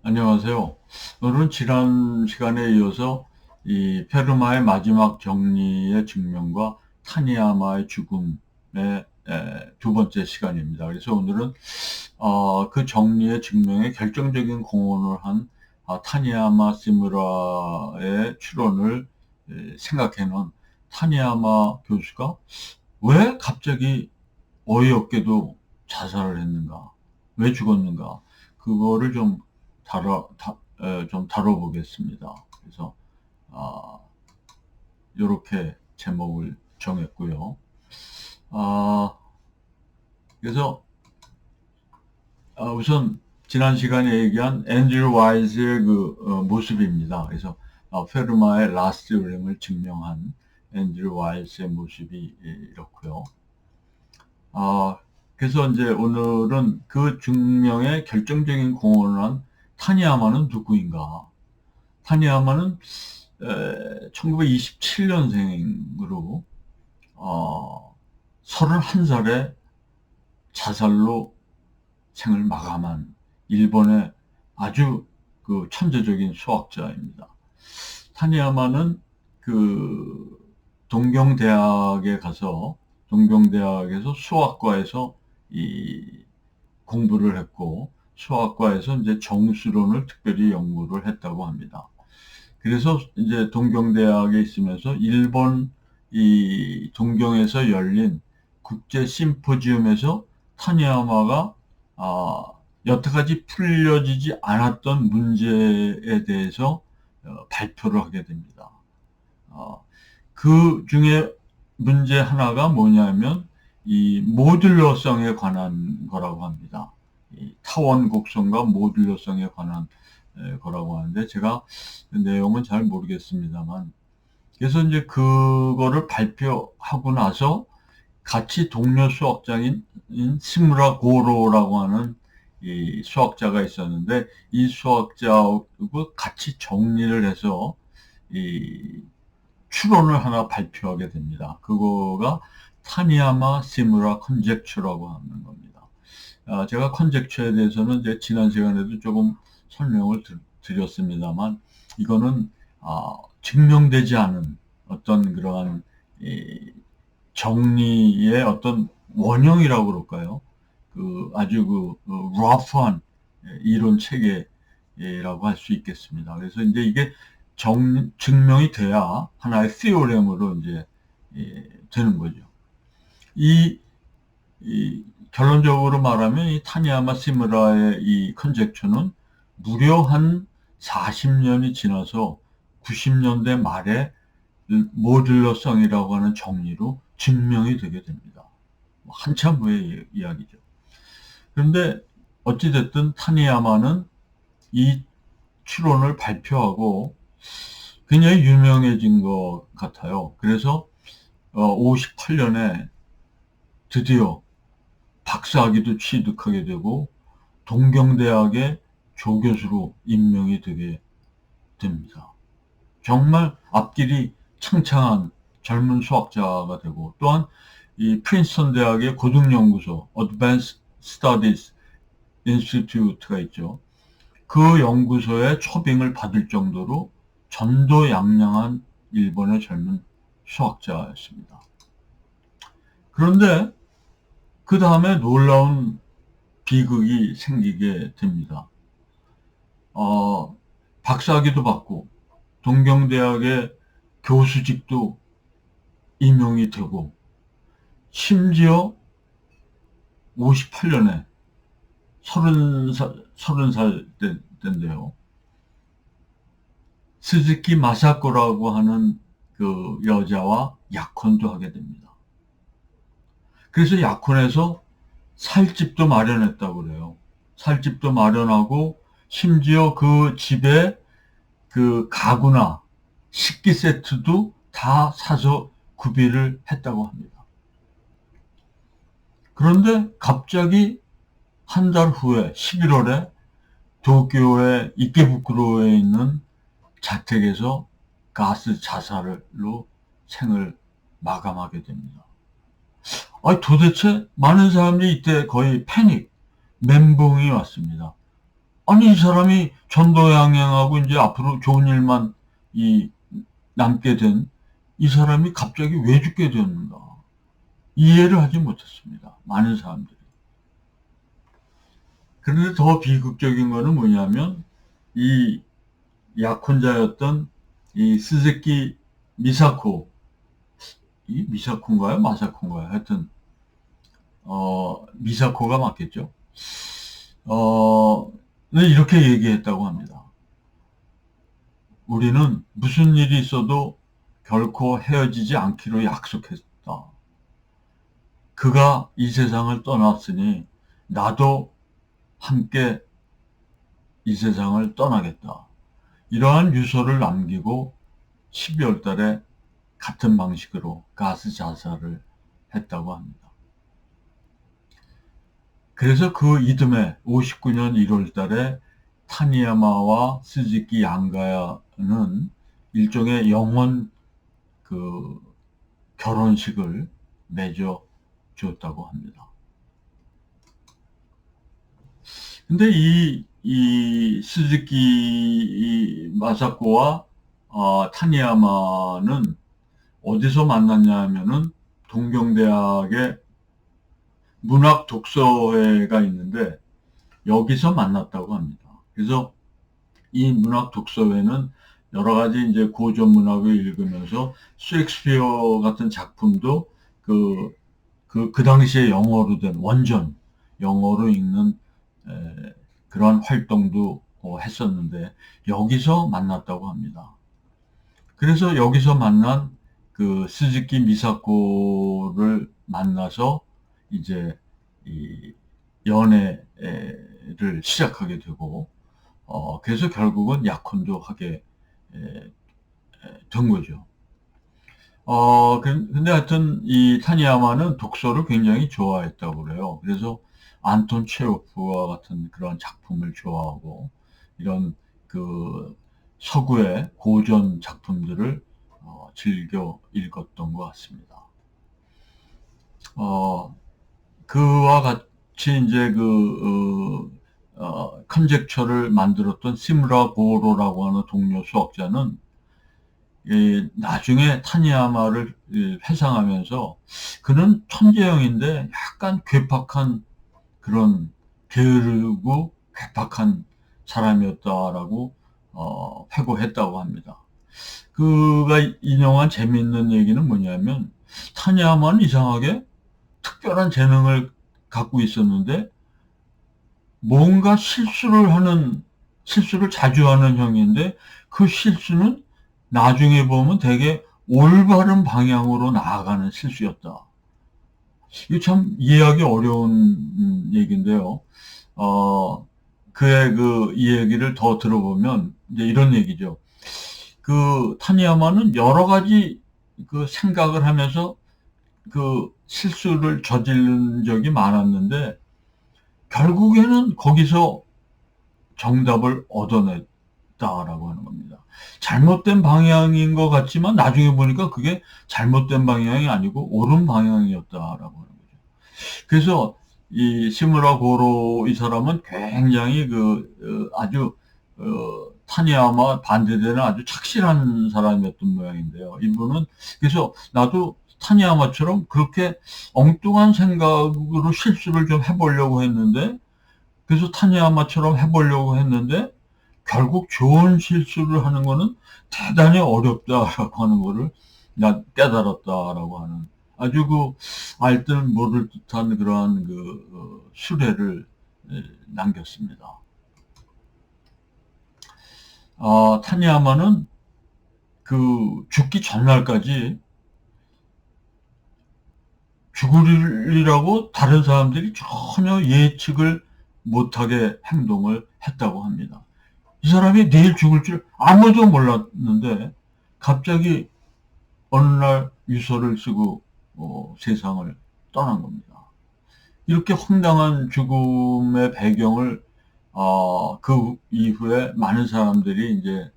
안녕하세요. 오늘은 지난 시간에 이어서 이 페르마의 마지막 정리의 증명과 타니야마의 죽음의 두 번째 시간입니다. 그래서 오늘은 그 정리의 증명에 결정적인 공헌을 한 타니야마 시무라의 추론을 생각해놓은 타니야마 교수가 왜 갑자기 어이없게도 자살을 했는가? 왜 죽었는가? 그거를 좀 다뤄보겠습니다. 그래서, 아, 이렇게 제목을 정했고요. 아, 그래서, 우선, 지난 시간에 얘기한 앤드류 와이즈의 모습입니다. 그래서, 페르마의 라스트 윌lem을 증명한 앤드류 와이즈의 모습이 이렇고요. 아, 그래서 이제 오늘은 그 증명에 결정적인 공헌을 한 타니야마는 누구인가? 타니야마는 1927년생으로 31살에 자살로 생을 마감한 일본의 아주 그 천재적인 수학자입니다. 타니야마는 그 동경대학에 가서 동경대학에서 수학과에서 이 공부를 했고 수학과에서 이제 정수론을 특별히 연구를 했다고 합니다. 그래서 이제 동경대학에 있으면서 일본 이 동경에서 열린 국제 심포지움에서 타니야마가 아, 여태까지 풀려지지 않았던 문제에 대해서 발표를 하게 됩니다. 어, 그 중에 문제 하나가 뭐냐면 이 모듈러성에 관한 거라고 합니다. 이 타원 곡선과 모듈러성에 관한 거라고 하는데 제가 내용은 잘 모르겠습니다만 그래서 이제 그거를 발표하고 나서 같이 동료 수학자인 시무라 고로라고 하는 이 수학자가 있었는데 이 수학자하고 같이 정리를 해서 이 추론을 하나 발표하게 됩니다. 그거가 타니야마 시무라 컨젝처라고 하는 겁니다. 제가 컨젝처에 대해서는 이제 지난 시간에도 조금 설명을 드렸습니다만 이거는 증명되지 않은 어떤 그러한 정리의 어떤 원형이라고 그럴까요? 그 아주 러프한 이론 체계라고 할 수 있겠습니다. 그래서 이제 이게 증명이 돼야 하나의 theorem으로 이제 되는 거죠. 이, 이 결론적으로 말하면 이 타니야마 시무라의 이 컨젝처는 무려 한 40년이 지나서 90년대 말에 모듈러성이라고 하는 정리로 증명이 되게 됩니다. 한참 후의 이야기죠. 그런데 어찌됐든 타니야마는 이 추론을 발표하고 굉장히 유명해진 것 같아요. 그래서 58년에 드디어 박사학위도 취득하게 되고 동경대학의 조교수로 임명이 되게 됩니다. 정말 앞길이 창창한 젊은 수학자가 되고 또한 이 프린스턴 대학의 고등연구소 Advanced Studies Institute가 있죠. 그 연구소에 초빙을 받을 정도로 전도양양한 일본의 젊은 수학자였습니다. 그런데 그 다음에 놀라운 비극이 생기게 됩니다. 어, 박사학위도 받고 동경대학의 교수직도 임용이 되고 심지어 58년에 30살 때인데요. 스즈키 마사코라고 하는 그 여자와 약혼도 하게 됩니다. 그래서 약혼해서 살 집도 마련했다고 그래요. 살 집도 마련하고 심지어 그 집에 그 가구나 식기 세트도 다 사서 구비를 했다고 합니다. 그런데 갑자기 한 달 후에 11월에 도쿄의 이케부쿠로에 있는 자택에서 가스 자살로 생을 마감하게 됩니다. 아니, 도대체 많은 사람들이 이때 거의 패닉, 멘붕이 왔습니다. 아니, 이 사람이 전도양행하고 이제 앞으로 좋은 일만 이 남게 된 이 사람이 갑자기 왜 죽게 되는가? 이해를 하지 못했습니다. 많은 사람들이. 그런데 더 비극적인 거는 뭐냐면 이 약혼자였던 이 스즈키 미사코, 이 미사코인가요? 마사코인가요? 하여튼 미사코가 맞겠죠? 이렇게 얘기했다고 합니다. 우리는 무슨 일이 있어도 결코 헤어지지 않기로 약속했다. 그가 이 세상을 떠났으니 나도 함께 이 세상을 떠나겠다. 이러한 유서를 남기고 12월 달에 같은 방식으로 가스 자살을 했다고 합니다. 그래서 그 이듬해 59년 1월 달에 타니야마와 스즈키 양가야는 일종의 영혼 그 결혼식을 맺어 줬다고 합니다. 근데 이 스즈키 마사코와 타니야마는 어디서 만났냐 하면은 동경대학의 문학 독서회가 있는데 여기서 만났다고 합니다. 그래서 이 문학 독서회는 여러 가지 이제 고전 문학을 읽으면서 셰익스피어 같은 작품도 그 당시에 영어로 된 원전, 영어로 읽는 그런 활동도 했었는데 여기서 만났다고 합니다. 그래서 여기서 만난 그 스즈키 미사코를 만나서 이제 이 연애를 시작하게 되고 그래서 결국은 약혼도 하게 된 거죠. 근데 하여튼 이 타니야마는 독서를 굉장히 좋아했다고 그래요. 그래서 안톤 체호프와 같은 그런 작품을 좋아하고 이런 그 서구의 고전 작품들을 즐겨 읽었던 것 같습니다. 그와 같이 이제 컨젝처를 만들었던 시무라 고로라고 하는 동료 수학자는 나중에 타니야마를 회상하면서 그는 천재형인데 약간 괴팍한 그런 게으르고 괴팍한 사람이었다라고 회고했다고 합니다. 그가 인용한 재미있는 얘기는 뭐냐면 타니야마는 이상하게 특별한 재능을 갖고 있었는데 뭔가 실수를 자주 하는 형인데 그 실수는 나중에 보면 되게 올바른 방향으로 나아가는 실수였다. 이거 참 이해하기 어려운 얘기인데요. 그의 이 얘기를 더 들어보면 이제 이런 얘기죠. 그 타니야마는 여러 가지 그 생각을 하면서 그 실수를 저지른 적이 많았는데 결국에는 거기서 정답을 얻어냈다라고 하는 겁니다. 잘못된 방향인 것 같지만 나중에 보니까 그게 잘못된 방향이 아니고 옳은 방향이었다라고 하는 거죠. 그래서 이 시무라 고로 이 사람은 굉장히 아주 타니야마 반대되는 아주 착실한 사람이었던 모양인데요. 이분은 그래서 나도 타니야마처럼 그렇게 엉뚱한 생각으로 실수를 좀 해보려고 했는데 그래서 타니야마처럼 해보려고 했는데 결국 좋은 실수를 하는 거는 대단히 어렵다라고 하는 거를 나 깨달았다라고 하는 아주 알듯 모를 듯한 그러한 수레를 남겼습니다. 타니야마는 죽기 전날까지 죽으리라고 다른 사람들이 전혀 예측을 못하게 행동을 했다고 합니다. 이 사람이 내일 죽을 줄 아무도 몰랐는데 갑자기 어느 날 유서를 쓰고 세상을 떠난 겁니다. 이렇게 황당한 죽음의 배경을 그 이후에 많은 사람들이 이제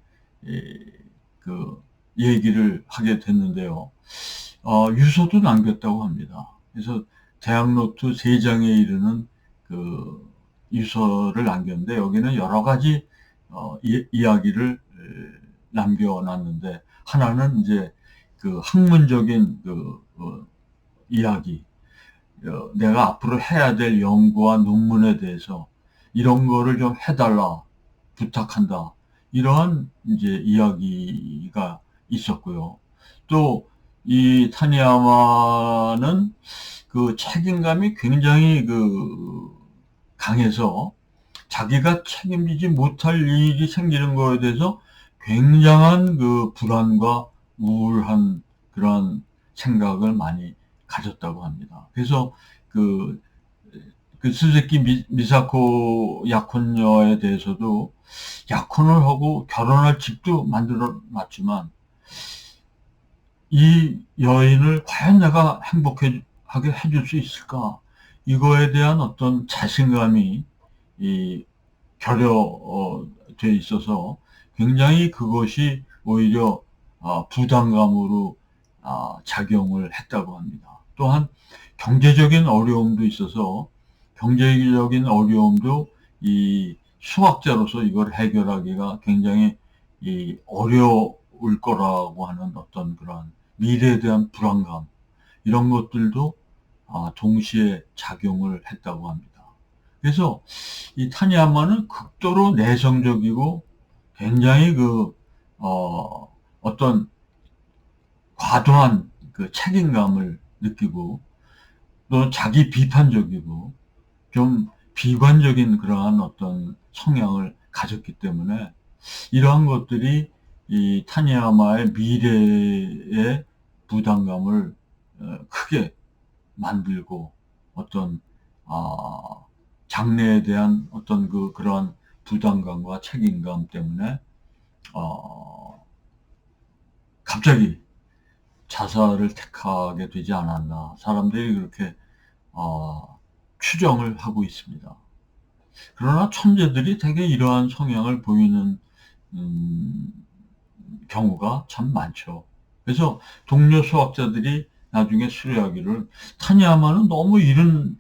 얘기를 하게 됐는데요. 유서도 남겼다고 합니다. 그래서 대학 노트 3장에 이르는 유서를 남겼는데 여기는 여러 가지 이야기를 남겨놨는데 하나는 이제 그 학문적인 이야기, 내가 앞으로 해야 될 연구와 논문에 대해서 이런 거를 좀 해달라 부탁한다. 이러한 이제 이야기가 있었고요. 또 이 타니야마는 그 책임감이 굉장히 강해서 자기가 책임지지 못할 일이 생기는 거에 대해서 굉장한 불안과 우울한 그런 생각을 많이 가졌다고 합니다. 그래서 그, 스즈키 미사코 약혼녀에 대해서도 약혼을 하고 결혼할 집도 만들어 놨지만 이 여인을 과연 내가 행복하게 해줄 수 있을까? 이거에 대한 어떤 자신감이 결여돼 있어서 굉장히 그것이 오히려 부담감으로 작용을 했다고 합니다. 또한 경제적인 어려움도 있어서 경제적인 어려움도 이 수학자로서 이걸 해결하기가 굉장히 어려울 거라고 하는 어떤 그런 미래에 대한 불안감 이런 것들도 동시에 작용을 했다고 합니다. 그래서 이 타니야마는 극도로 내성적이고 굉장히 어떤 과도한 책임감을 느끼고 또 자기 비판적이고 좀 비관적인 그러한 어떤 성향을 가졌기 때문에 이러한 것들이 이 타니야마의 미래의 부담감을 크게 만들고 어떤 장래에 대한 어떤 그러한 부담감과 책임감 때문에 갑자기 자살을 택하게 되지 않았나 사람들이 그렇게 추정을 하고 있습니다. 그러나 천재들이 대개 이러한 성향을 보이는 경우가 참 많죠. 그래서 동료 수학자들이 나중에 수리하기를 타니야마는 너무 이른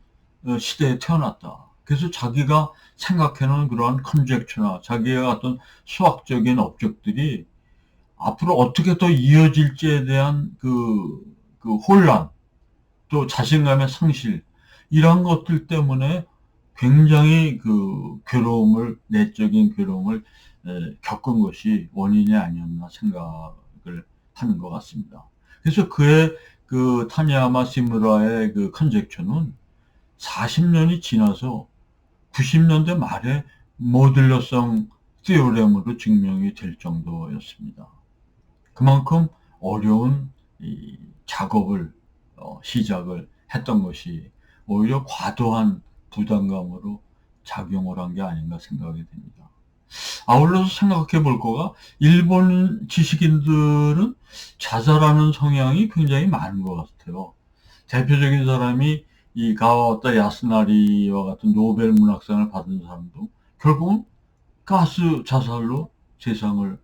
시대에 태어났다. 그래서 자기가 생각해놓은 그러한 컨젝처나 자기의 어떤 수학적인 업적들이 앞으로 어떻게 더 이어질지에 대한 혼란, 또 자신감의 상실, 이런 것들 때문에 굉장히 내적인 괴로움을 겪은 것이 원인이 아니었나 생각을 하는 것 같습니다. 그래서 그의 타니야마 시무라의 컨젝처는 40년이 지나서 90년대 말에 모듈러성 티오렘으로 증명이 될 정도였습니다. 그만큼 어려운 이 작업을 시작을 했던 것이 오히려 과도한 부담감으로 작용을 한 게 아닌가 생각이 됩니다. 아울러서 생각해 볼 거가 일본 지식인들은 자살하는 성향이 굉장히 많은 것 같아요. 대표적인 사람이 이 가와타 야스나리와 같은 노벨 문학상을 받은 사람도 결국은 가스 자살로 세상을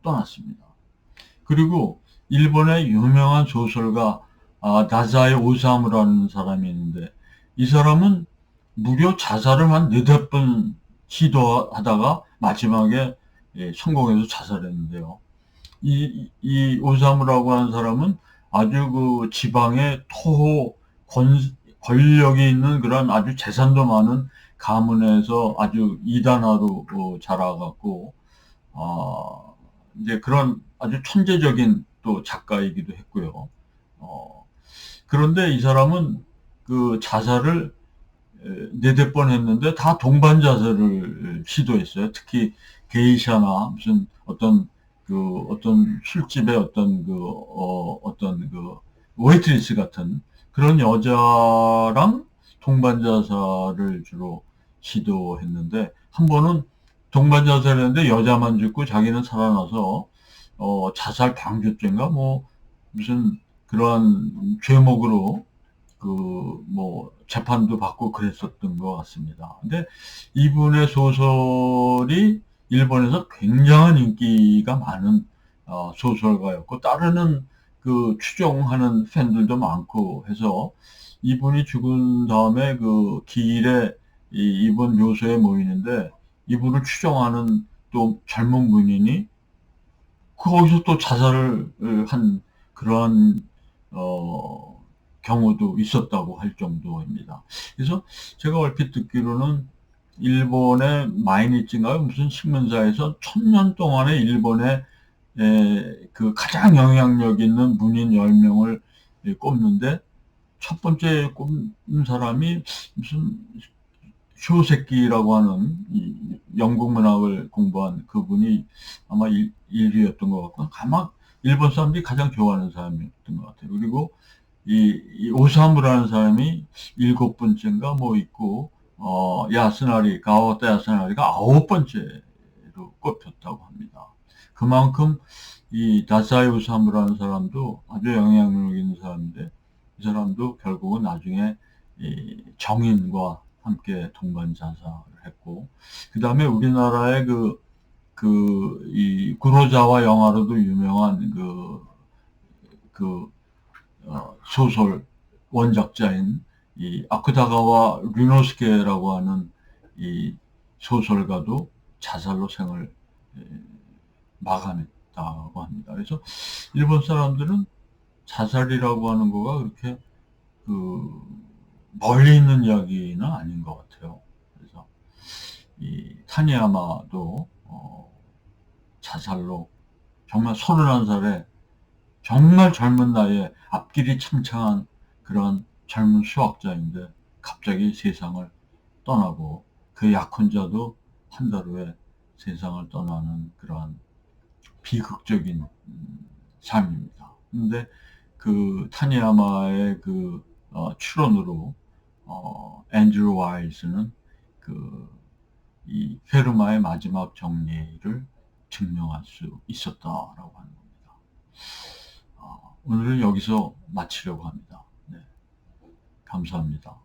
떠났습니다. 그리고 일본의 유명한 소설가 나자에 오사무라는 사람이 있는데 이 사람은 무려 자살을 한 4-5번 시도하다가 마지막에 성공해서 자살했는데요. 이 오사무라고 하는 사람은 아주 지방의 토호 권력이 있는 그런 아주 재산도 많은 가문에서 아주 이단아로 자라갖고 이제 그런 아주 천재적인 또 작가이기도 했고요. 그런데 이 사람은 자살을 4-5번 했는데 다 동반 자살을 시도했어요. 특히 게이샤나 무슨 어떤 술집의 어떤 웨이트리스 같은 그런 여자랑 동반 자살을 주로 시도했는데 한 번은 동반 자살했는데 여자만 죽고 자기는 살아나서 자살 방조죄인가 뭐 무슨 그러한 죄목으로 재판도 받고 그랬었던 것 같습니다. 근데 이분의 소설이 일본에서 굉장한 인기가 많은 소설가였고 따르는 추종하는 팬들도 많고 해서 이분이 죽은 다음에 길에 이분 묘소에 모이는데 이분을 추종하는 또 젊은 군인이 거기서 또 자살을 한 그러한 경우도 있었다고 할 정도입니다. 그래서 제가 얼핏 듣기로는 일본의 마이니치인가요? 무슨 신문사에서 1000년 동안의 일본의 그 가장 영향력 있는 문인 10명을 꼽는데 첫 번째 꼽는 사람이 무슨 쇼세키라고 하는 영국 문학을 공부한 그분이 아마 1위였던 것 같고, 아마 일본 사람들이 가장 좋아하는 사람이었던 것 같아요. 그리고 이 오사무라는 사람이 7번째인가 뭐 있고, 야스나리, 가와타 야스나리가 9번째로 꼽혔다고 합니다. 그만큼 이 다사이 오사무라는 사람도 아주 영향력 있는 사람인데, 이 사람도 결국은 나중에 이 정인과 함께 동반 자살을 했고, 그 다음에 우리나라의 이 구로자와 영화로도 유명한 소설 원작자인 이 아쿠다가와 류노스케라고 하는 이 소설가도 자살로 생을 마감했다고 합니다. 그래서 일본 사람들은 자살이라고 하는 거가 그렇게 그 멀리 있는 이야기는 아닌 것 같아요. 그래서 이 타니야마도 자살로 정말 31살에 정말 젊은 나이에 앞길이 창창한 그런 젊은 수학자인데 갑자기 세상을 떠나고 그 약혼자도 한 달 후에 세상을 떠나는 그러한 비극적인 삶입니다. 근데 그 타니야마의 추론으로 앤드루 와일스는 이 페르마의 마지막 정리를 증명할 수 있었다라고 하는 겁니다. 오늘은 여기서 마치려고 합니다. 네, 감사합니다.